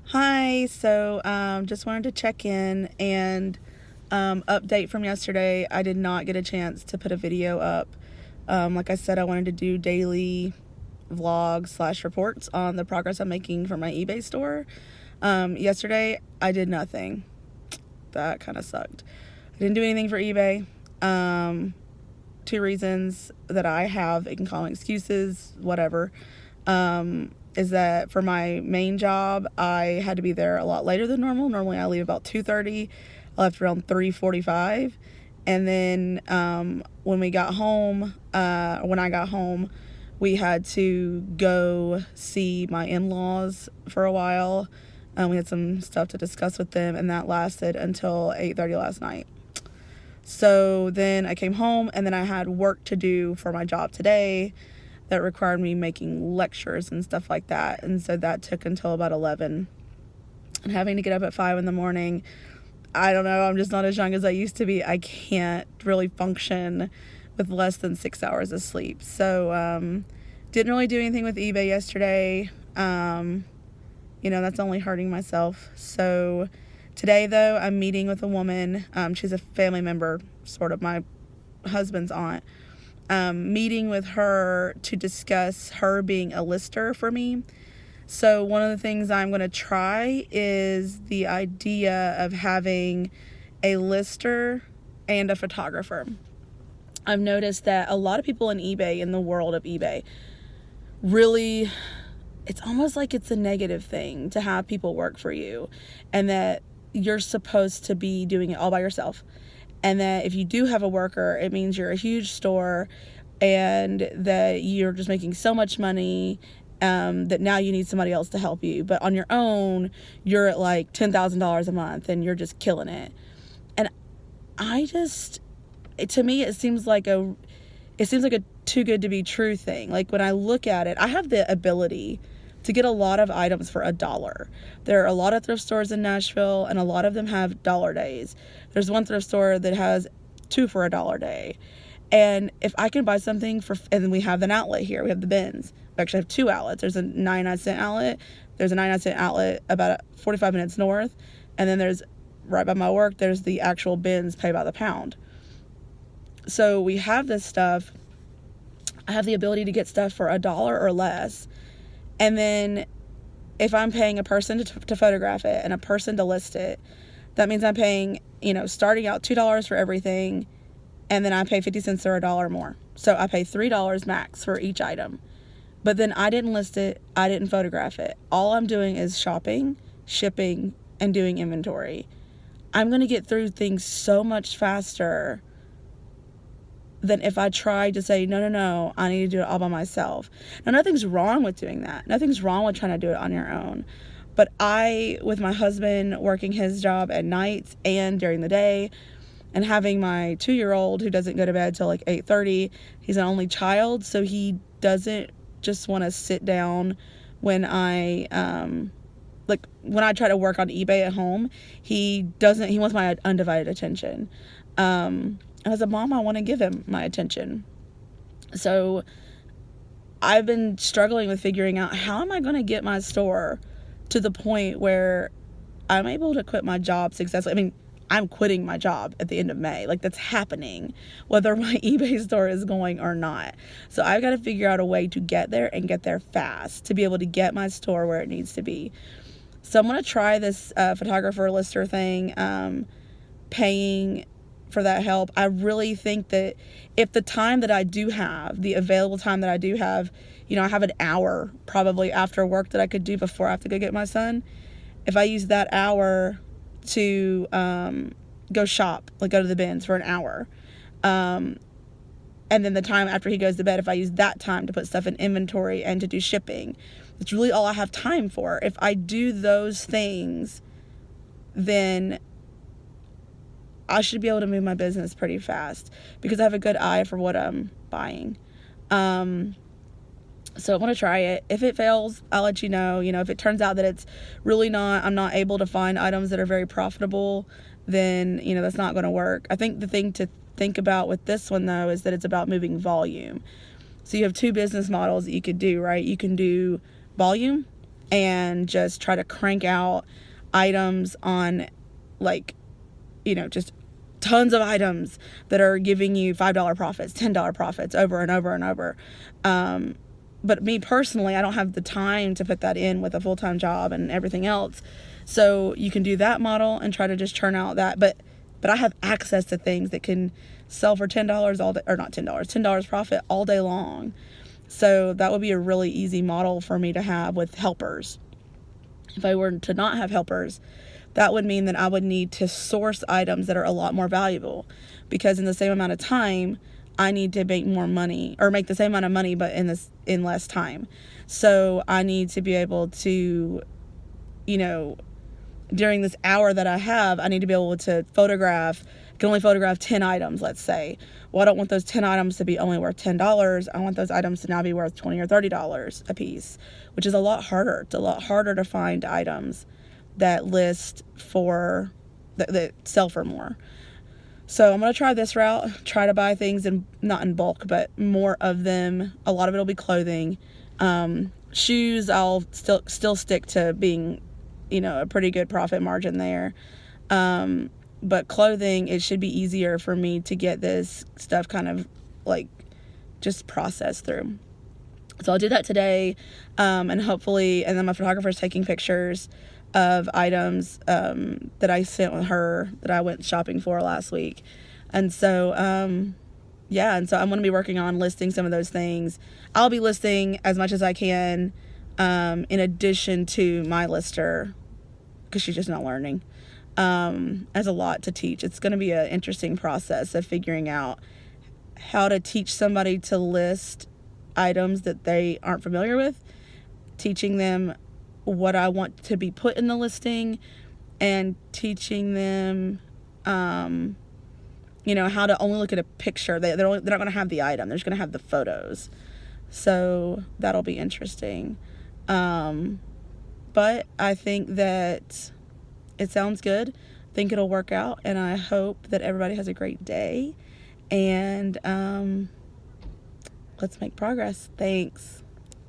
Hi, so just wanted to check in and update from yesterday. I did not get a chance to put a video up. Like I said, I wanted to do daily vlogs slash reports on the progress I'm making for my eBay store. Yesterday, I did nothing. That kind of sucked. I didn't do anything for eBay. Two reasons that I have, you can call them excuses, whatever. Is that for my main job, I had to be there a lot later than normal. Normally I leave about 2:30. I left around 3:45. And then when I got home, we had to go see my in-laws for a while. We had some stuff to discuss with them, and that lasted until 8:30 last night. So then I came home, and then I had work to do for my job today that required me making lectures and stuff like that. And so that took until about 11. And having to get up at 5 in the morning, I don't know, I'm just not as young as I used to be. I can't really function with less than 6 hours of sleep. So didn't really do anything with eBay yesterday. That's only hurting myself. So today, though, I'm meeting with a woman. She's a family member, sort of my husband's aunt. Meeting with her to discuss her being a lister for me. So one of the things I'm going to try is the idea of having a lister and a photographer. I've noticed that a lot of people in the world of eBay, really, it's almost like it's a negative thing to have people work for you, and that you're supposed to be doing it all by yourself. And that if you do have a worker, it means you're a huge store and that you're just making so much money that now you need somebody else to help you. But on your own, you're at like $10,000 a month and you're just killing it. And to me, it seems like a too good to be true thing. Like when I look at it, I have the ability to get a lot of items for $1. There are a lot of thrift stores in Nashville, and a lot of them have dollar days. There's one thrift store that has 2 for $1 day. And if I can buy something and then we have an outlet here, we have the bins. We actually have 2 outlets. There's a 99-cent outlet. There's a 99-cent outlet about 45 minutes north. And then there's, right by my work, there's the actual bins pay by the pound. So we have this stuff. I have the ability to get stuff for $1 or less. And then if I'm paying a person to photograph it and a person to list it, that means I'm paying, starting out $2 for everything, and then I pay 50 cents or $1 more. So I pay $3 max for each item. But then I didn't list it, I didn't photograph it. All I'm doing is shopping, shipping, and doing inventory. I'm going to get through things so much faster than if I tried to say, no, I need to do it all by myself. Now, nothing's wrong with doing that. Nothing's wrong with trying to do it on your own. But with my husband working his job at nights and during the day, and having my 2-year-old who doesn't go to bed till like 8:30, he's an only child, so he doesn't just want to sit down when I try to work on eBay at home. He wants my undivided attention. As a mom, I want to give him my attention. So I've been struggling with figuring out, how am I going to get my store to the point where I'm able to quit my job successfully. I mean, I'm quitting my job at the end of May. Like, that's happening, whether my eBay store is going or not. So I've got to figure out a way to get there and get there fast to be able to get my store where it needs to be. So I'm going to try this photographer lister thing, paying for that help. I really think that if the time that I do have, the available time that I do have, I have an hour probably after work that I could do before I have to go get my son. If I use that hour to go shop, like go to the bins for an hour, and then the time after he goes to bed, if I use that time to put stuff in inventory and to do shipping, it's really all I have time for. If I do those things, then I should be able to move my business pretty fast because I have a good eye for what I'm buying. So I want to try it. If it fails, I'll let you know. If it turns out that it's really I'm not able to find items that are very profitable, then, that's not going to work. I think the thing to think about with this one, though, is that it's about moving volume. So you have 2 business models that you could do, right? You can do volume and just try to crank out items on, like, just tons of items that are giving you $5 profits, $10 profits over and over and over. But me personally, I don't have the time to put that in with a full-time job and everything else. So you can do that model and try to just churn out that. But I have access to things that can sell for $10 all day, or not $10, $10 profit all day long. So that would be a really easy model for me to have with helpers. If I were to not have helpers, that would mean that I would need to source items that are a lot more valuable, because in the same amount of time, I need to make more money, or make the same amount of money, but in less time. So I need to be able to, during this hour that I have, I need to be able to can only photograph 10 items, let's say. Well, I don't want those 10 items to be only worth $10. I want those items to now be worth $20 or $30 a piece, which is a lot harder. It's a lot harder to find items that that sell for more. So I'm going to try this route, try to buy things not in bulk, but more of them. A lot of it will be clothing. Shoes, I'll still stick to being, a pretty good profit margin there. But clothing, it should be easier for me to get this stuff kind of like just processed through. So I'll do that today. And hopefully, and then my photographer's taking pictures of items that I sent with her that I went shopping for last week. And so, and so I'm going to be working on listing some of those things. I'll be listing as much as I can in addition to my lister, because she's just not learning. As a lot to teach. It's going to be an interesting process of figuring out how to teach somebody to list items that they aren't familiar with, teaching them what I want to be put in the listing, and teaching them, how to only look at a picture. They're not going to have the item. They're just going to have the photos. So that'll be interesting. But I think that it sounds good. I think it'll work out, and I hope that everybody has a great day. And let's make progress. Thanks.